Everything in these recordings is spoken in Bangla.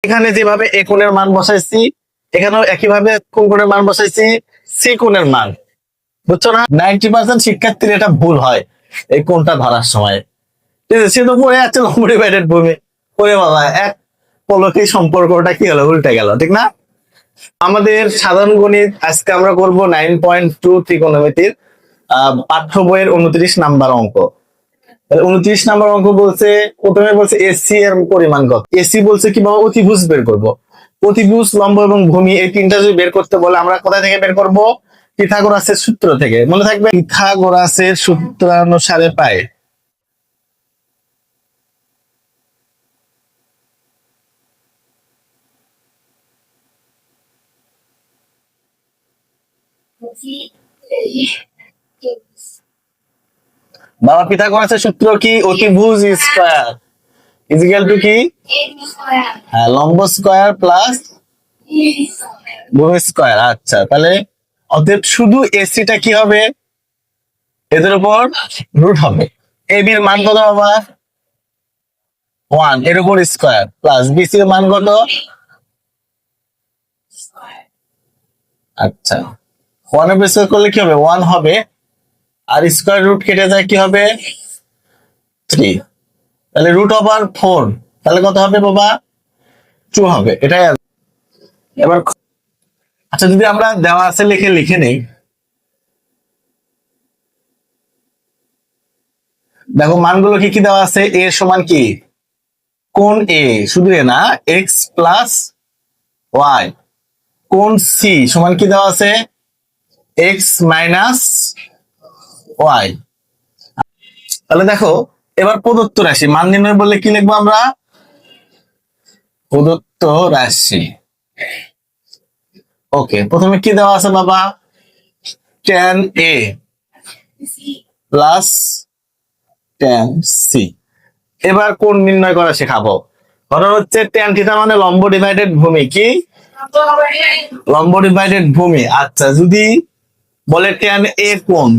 এখানে যেভাবে এ কোণের মান বসাইছি এখানেও একইভাবে কোন কোণের মান বসাইছি, সি কোণের মান। বুঝছো না? 90% শিক্ষার্থীর এটা ভুল হয় এই কোণটা ধরার সময়। ঠিক আছে, সে তো পড়ে যাচ্ছে লম্ব ডিভাইডেড ভূমি, পড়ে বাবা এক পলকে সম্পর্কটা কি হলো, উল্টে গেল, ঠিক না? আমাদের সাধারণ গণিত আজকে আমরা করব 9.2 ত্রিকোণমিতির পাঠ্য বইয়ের 29 নাম্বার অঙ্ক। 29 নাম্বার অঙ্ক বলছে, প্রথমে বলছে এসি এর পরিমাণ কত। এসি বলছে কি বাবা, অতিভুজ বের করব। অতিভুজ, লম্ব এবং ভূমি এই তিনটা যদি বের করতে বলে আমরা কোথা থেকে বের করব? পিথাগোরাসের সূত্র থেকে। মনে থাকবে, পিথাগোরাসের সূত্রানুসারে পাই। বাবা পিথাগোরাসের সূত্র কি? অতিভুজ স্কয়ার ইজিক্যাল টু কি? হ্যাঁ, লম্ব স্কয়ার প্লাস ভূমি স্কয়ার। আচ্ছা, তাহলে অতএব শুধু এসিটা কি হবে? এদের উপর রুট হবে। এ বির মান কত বাবা? 1, এর উপর স্কয়ার, প্লাস বিসি এর মান কত? আচ্ছা, 1 এর স্কয়ার করলে কি হবে? 1 হবে, আর স্কয়ার রুট কেটে যায় কি হবে? 3। তাহলে রুট ওভার 4, তাহলে কত হবে বাবা? 2 হবে। এটাই এবার। আচ্ছা, যদি আমরা দেওয়া আছে লিখে লিখে নেই। দেখো মানগুলো কি কি দেওয়া আছে। এ সমান কি? কোণ এ, শুধু এ না, এক্স প্লাস ওয়াই। কোণ সি সমান কি দেওয়া আছে? X minus y. তাহলে দেখো, এবার প্রদত্ত রাশি মান নির্ণয় বললে কি লিখবো আমরা? প্রদত্ত রাশি। ওকে, প্রথমে কি দেওয়া আছে বাবা? tan a plus tan c। এবার কোণ নির্ণয় করা শেখাবো। ধরো হচ্ছে tan থিটা মানে লম্ব ডিভাইডেড ভূমি। কি? লম্ব ডিভাইডেড ভূমি। আচ্ছা, যদি বলে tan a কোণ,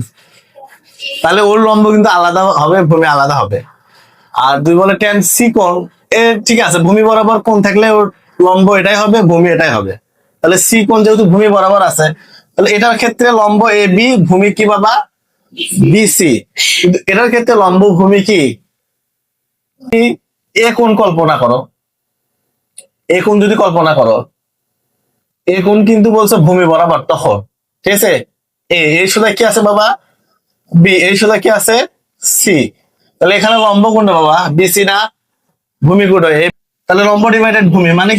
তাহলে ওর লম্ব কিন্তু আলাদা হবে, ভূমি আলাদা হবে। আর যদি বলে tan c কোণ, ঠিক আছে, ভূমি বরাবর কোণ থাকলে ওর লম্ব এটাই হবে, ভূমি এটাই হবে। তাহলে সি কোণ যেহেতু ভূমি বরাবর আছে, তাহলে এটার ক্ষেত্রে লম্ব এ বি, ভূমি কি বাবা? বিসি। কিন্তু এটার ক্ষেত্রে লম্ব ভূমি কি? এ কোণ কল্পনা করো, এ কোণ যদি কল্পনা করো, এ কোণ কিন্তু বলছে ভূমি বরাবর, তখন ঠিক আছে। এই সোজা কি আছে বাবা? বি। এই সোজা কি আছে? সি। তাহলে এখানে লম্ব কোণটা বাবা? বিসি না? ভূমি কোণ? তাহলে লম্ব ডিভাইডেড ভূমি মানে